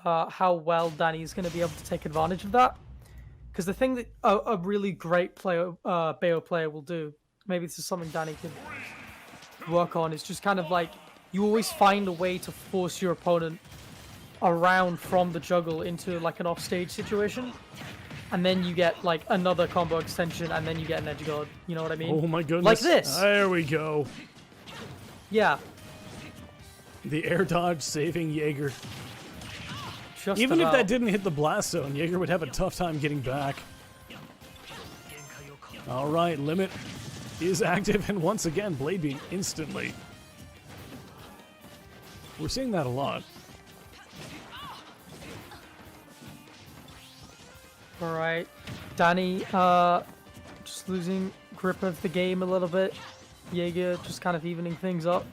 how well Dani is going to be able to take advantage of that. Because the thing that a really great player, Bayo player will do, maybe this is something Dani could work on, is just kind of like, you always find a way to force your opponent around from the juggle into like an offstage situation. And then you get like another combo extension, and then you get an edge guard. You know what I mean? Oh my goodness. Like this. There we go. Yeah. The air dodge saving Yeager. Just Even if about. that didn't hit the blast zone, Yeager would have a tough time getting back. Alright, limit is active, and once again, Blade Beam instantly. We're seeing that a lot. Alright. Dani, just losing grip of the game a little bit. Yeager just kind of evening things up.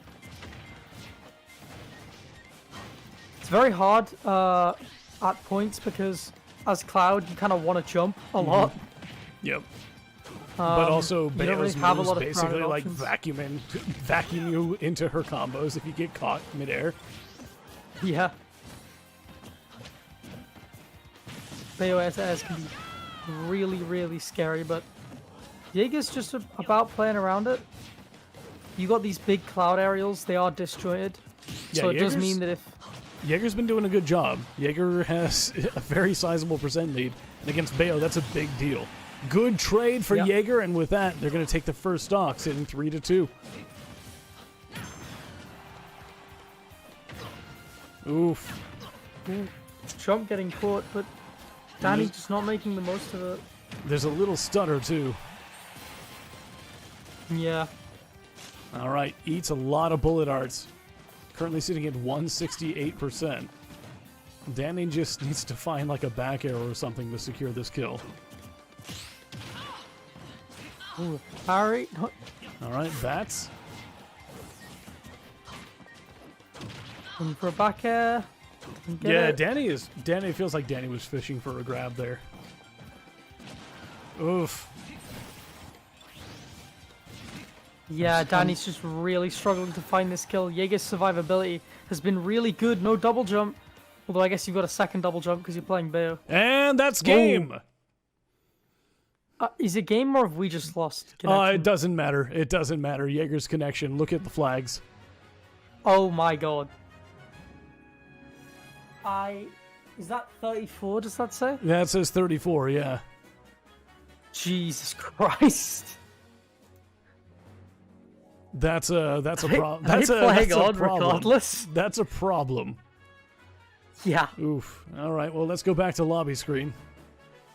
It's very hard at points because as Cloud, you kind of want to jump a lot. Yep. But also, you don't Bayo's really have a moves lot of basically crowded like options. vacuum you into her combos if you get caught midair. Yeah. Bayonetta can be really, really scary, but Yeager's just about playing around it. You got these big cloud aerials, they are disjointed. Yeah, So it does mean that if... Yeager's been doing a good job. Yeager has a very sizable percent lead, and against Bayo, that's a big deal. Good trade for Yeager, and with that, they're going to take the first stock, sitting 3-2. Oof. Trump getting caught, but Dani just not making the most of it. There's a little stutter, too. Yeah. All right, eats a lot of bullet arts. Currently sitting at 168%. Dani just needs to find like a back arrow or something to secure this kill. Ooh, parry. All right, bats. And for a back air. Yeah, Dani feels like Dani was fishing for a grab there. Oof. Yeah, Dani's just really struggling to find this kill. Yeager's survivability has been really good. No double jump. Although I guess you've got a second double jump because you're playing Bayo. And that's game! Is it game or have we just lost connection? It doesn't matter. It doesn't matter. Yeager's connection. Look at the flags. Oh my god. Is that 34, does that say? Yeah, it says 34, yeah. Jesus Christ. That's a problem. That's a problem. Regardless. That's a problem. Yeah. Oof. All right. Well, let's go back to lobby screen.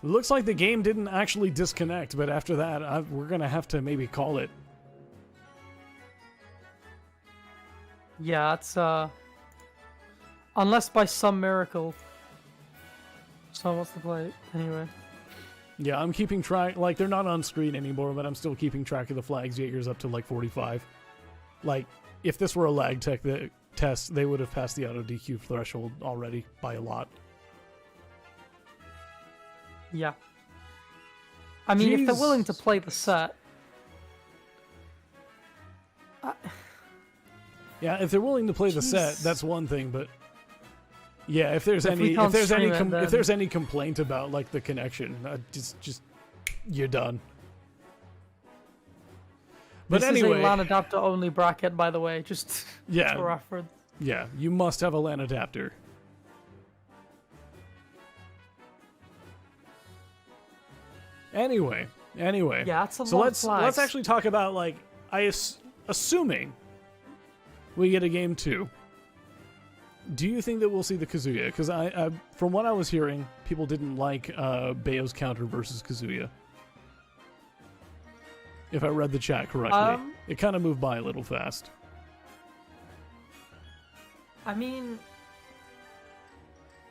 It looks like the game didn't actually disconnect, but after that, we're gonna have to maybe call it. Yeah, it's unless by some miracle someone wants to play it anyway. Yeah, I'm keeping track. Like, they're not on screen anymore, but I'm still keeping track of the flags. Yeager's up to like 45. Like, if this were a lag test, they would have passed the auto DQ threshold already by a lot. Yeah. I mean, if they're willing to play the set. Yeah, if they're willing to play the set, that's one thing, but yeah, if there's any complaint about like the connection, just you're done. But this anyway, is a LAN adapter only bracket, by the way, just for reference. Yeah, you must have a LAN adapter. Anyway. Yeah, that's a so lot of flags. let's actually talk about like assuming we get a game 2. Do you think that we'll see the Kazuya? Because from what I was hearing, people didn't like Bayo's counter versus Kazuya. If I read the chat correctly, it kind of moved by a little fast. I mean,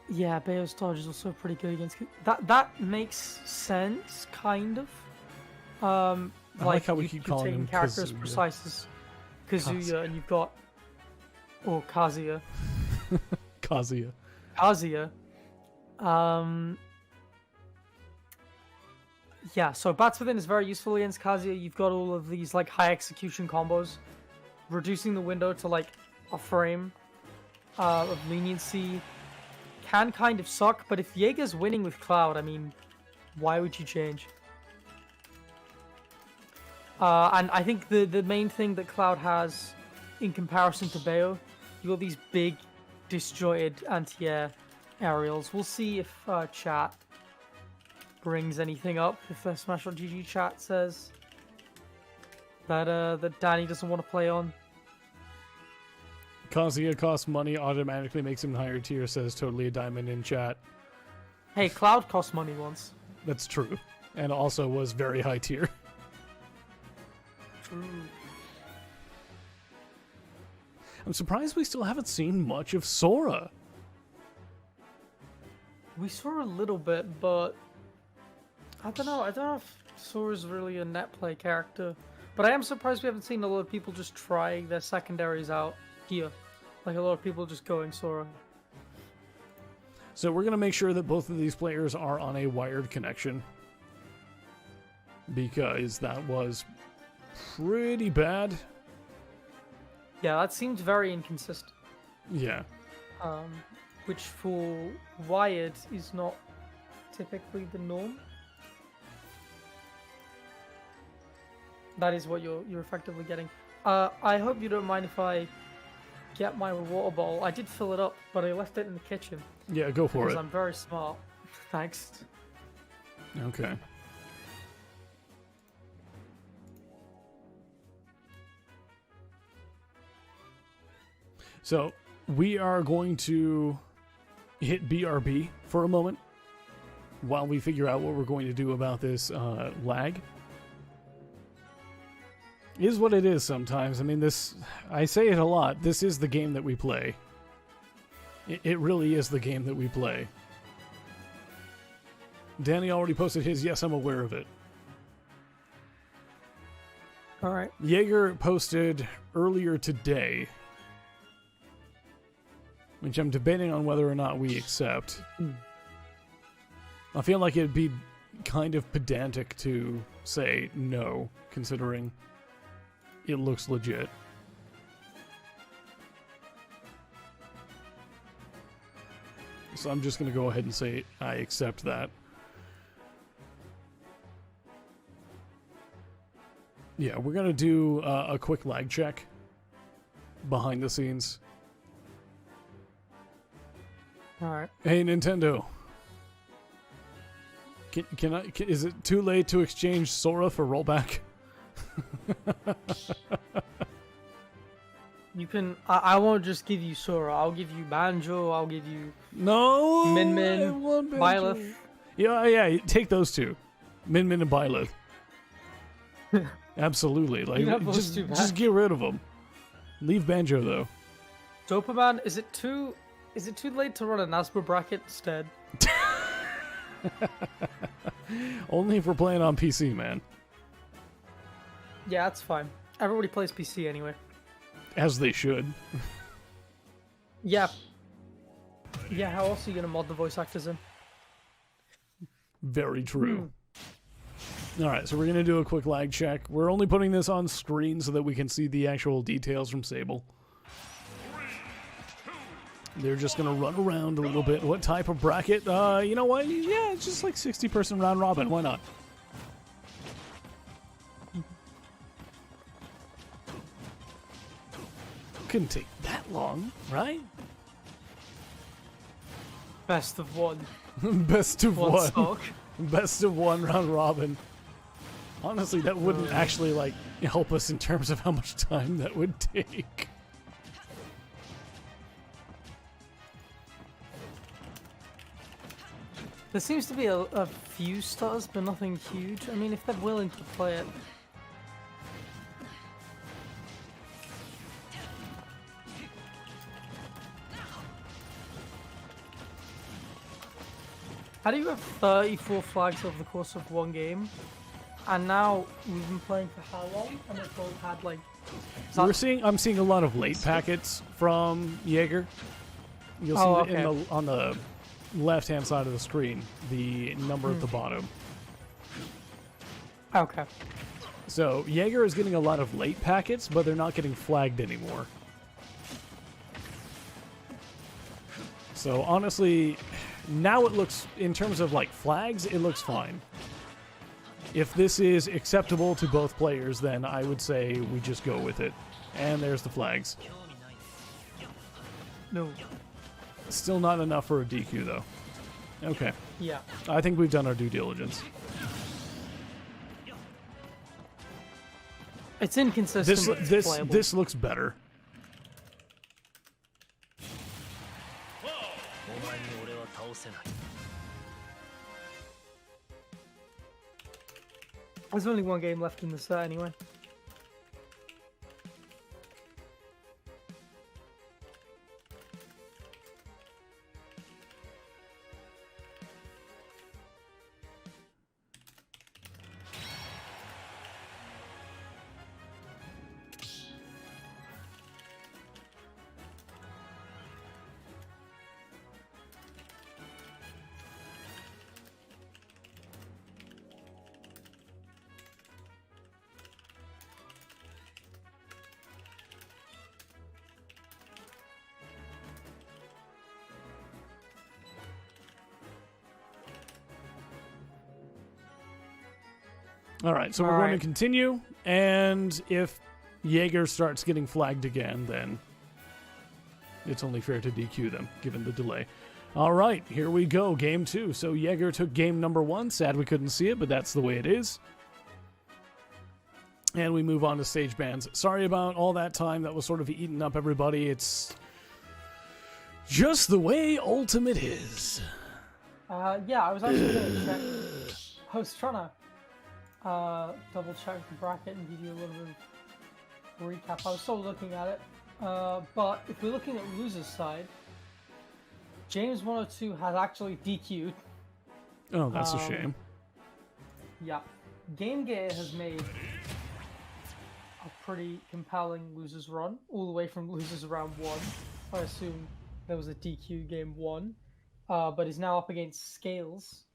yeah, Bayo's dodge is also pretty good against that makes sense, kind of. I like how we keep calling him characters Kazuya. Precise as Kazuya, and you've got Kazuya. Kazuya. Yeah, so Bats Within is very useful against Kazuya. You've got all of these like high execution combos, reducing the window to like a frame of leniency can kind of suck, but if Yeager's winning with Cloud, I mean, why would you change? And I think the main thing that Cloud has in comparison to Bayo, you got these big, disjointed anti-air aerials. We'll see if chat brings anything up. If the Smash.gg chat says that that Dani doesn't want to play on. Kazuya costs money, automatically makes him higher tier, says totally a diamond in chat. Hey, Cloud cost money once. That's true. And also was very high tier. True. I'm surprised we still haven't seen much of Sora. We saw a little bit, but I don't know. I don't know if Sora's really a net play character. But I am surprised we haven't seen a lot of people just trying their secondaries out here. Like a lot of people just going Sora. So we're going to make sure that both of these players are on a wired connection. Because that was pretty bad. Yeah, that seemed very inconsistent. Yeah. Which for wired is not typically the norm. That is what you're effectively getting. I hope you don't mind if I get my water bottle. I did fill it up, but I left it in the kitchen. Yeah, go for it. Because I'm very smart. Thanks. Okay. So, we are going to hit BRB for a moment while we figure out what we're going to do about this lag. It is what it is sometimes. I mean, I say it a lot. This is the game that we play. It really is the game that we play. Dani already posted his, yes, I'm aware of it. Alright. Yeager posted earlier today, which I'm debating on whether or not we accept. I feel like it'd be kind of pedantic to say no, considering it looks legit. So I'm just going to go ahead and say I accept that. Yeah, we're going to do a quick lag check behind the scenes. Alright. Hey, Nintendo. Is it too late to exchange Sora for rollback? You can. I won't just give you Sora. I'll give you Banjo. I'll give you No. Min I Min, want Banjo. Byleth. Yeah. Take those two, Min Min and Byleth. Absolutely. Like, You have those two just back. get rid of them. Leave Banjo though. Dopaman. Is it too late to run a Nazba bracket instead? Only if we're playing on PC, man. Yeah, that's fine. Everybody plays PC anyway. As they should. Yeah. Yeah, how else are you gonna mod the voice actors in? Very true. Alright, so we're going to do a quick lag check. We're only putting this on screen so that we can see the actual details from Sable. They're just going to run around a little bit. What type of bracket? You know what? Yeah, it's just like 60-person round robin. Why not? Couldn't take that long, right? Best of one. Best of One one. stock. Best of one round robin. Honestly, that wouldn't actually like help us in terms of how much time that would take. There seems to be a few stars, but nothing huge. I mean, if they're willing to play it. How do you have 34 flags over the course of one game? And now we've been playing for how long? And we've both had like. I'm seeing a lot of late packets from Yeager. You'll see okay. on the left-hand side of the screen the number at the bottom. Okay. So Yeager is getting a lot of late packets, but they're not getting flagged anymore. So honestly, now it looks, in terms of like flags, it looks fine. If this is acceptable to both players, then I would say we just go with it. And there's the flags. No. Still not enough for a DQ though. Okay. Yeah. I think we've done our due diligence. It's inconsistent, but it's playable. This looks better. There's only one game left in the set anyway. All right, so we're going to continue, and if Yeager starts getting flagged again, then it's only fair to DQ them, given the delay. All right, here we go, game 2. So Yeager took game number 1. Sad we couldn't see it, but that's the way it is. And we move on to stage bans. Sorry about all that time that was sort of eating up everybody. It's just the way Ultimate is. Yeah, I was actually going to check. I was trying to double check the bracket and give you a little bit of recap. I was still looking at it, but if we're looking at losers side, James 102 has actually DQ'd. Oh, that's a shame. Yeah, GameGear has made a pretty compelling losers run all the way from losers round 1. I assume there was a DQ game 1, but is now up against Scales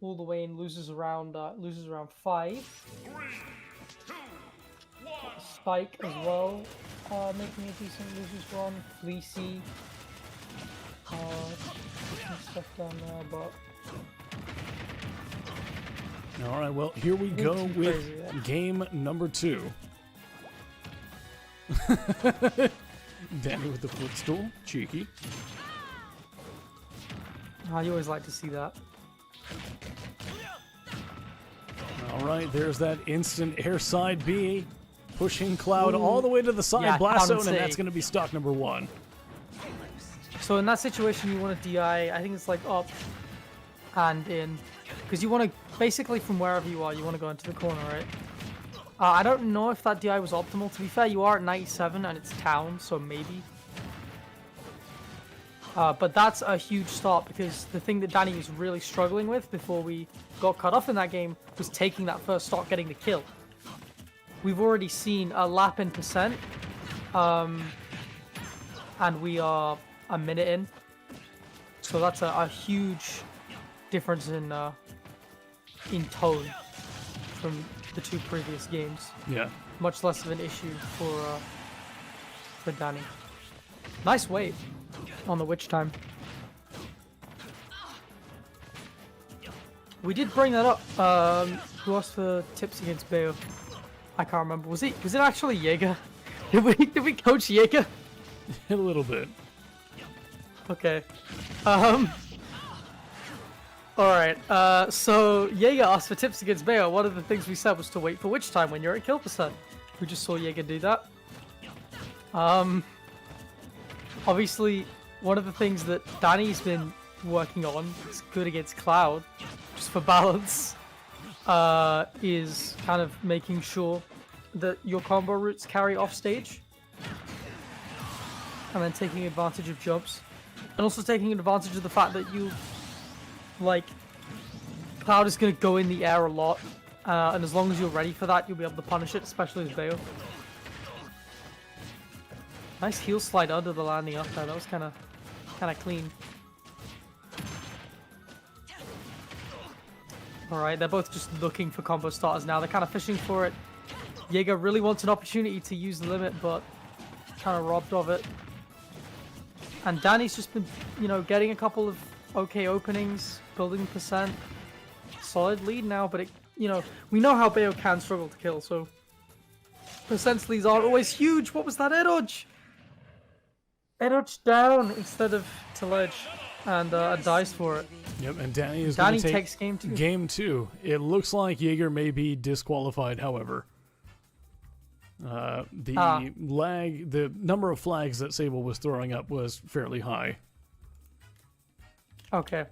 all the way in losers round 5. Spike as well, making a decent losers run. Fleecy, some stuff down there, but all right. Well, here we go with crazy, yeah. game number 2. Dani with the footstool, cheeky. You always like to see that. All right, there's that instant airside B, pushing Cloud all the way to the side, Yeah, blast zone, counter and save. that's going to be stock number 1. So in that situation, you want to DI. I think it's like up and in, because you want to basically from wherever you are, you want to go into the corner, right? I don't know if that DI was optimal. To be fair, you are at 97 and it's town, so maybe. But that's a huge stop, because the thing that Dani was really struggling with before we got cut off in that game was taking that first stock, getting the kill. We've already seen a lap in percent, and we are a minute in. So that's a huge difference in tone from the 2 previous games. Yeah. Much less of an issue for Dani. Nice wait on the witch time. We did bring that up. Who asked for tips against Bayo? I can't remember. Was it actually Yeager? Did we coach Yeager? A little bit. Okay. Alright, so Yeager asked for tips against Bayo. One of the things we said was to wait for witch time when you're at kill percent. We just saw Yeager do that. Obviously, one of the things that Dani's been working on, is good against Cloud, just for balance, is kind of making sure that your combo routes carry off stage, and then taking advantage of jumps, and also taking advantage of the fact that you, like, Cloud is going to go in the air a lot, and as long as you're ready for that, you'll be able to punish it, especially with Bayo. Nice heel slide under the landing up there. That was kind of clean. All right, they're both just looking for combo starters now. They're kind of fishing for it. Yeager really wants an opportunity to use the limit, but kind of robbed of it. And Dani's just been, getting a couple of okay openings, building percent. Solid lead now, but we know how Bayo can struggle to kill, so percent leads aren't always huge. What was that air dodge? Air dodge down instead of to ledge, and dies for it. Yep, and Dani takes game 2. Game 2. It looks like Yeager may be disqualified, however. The number of flags that Sable was throwing up was fairly high. Okay.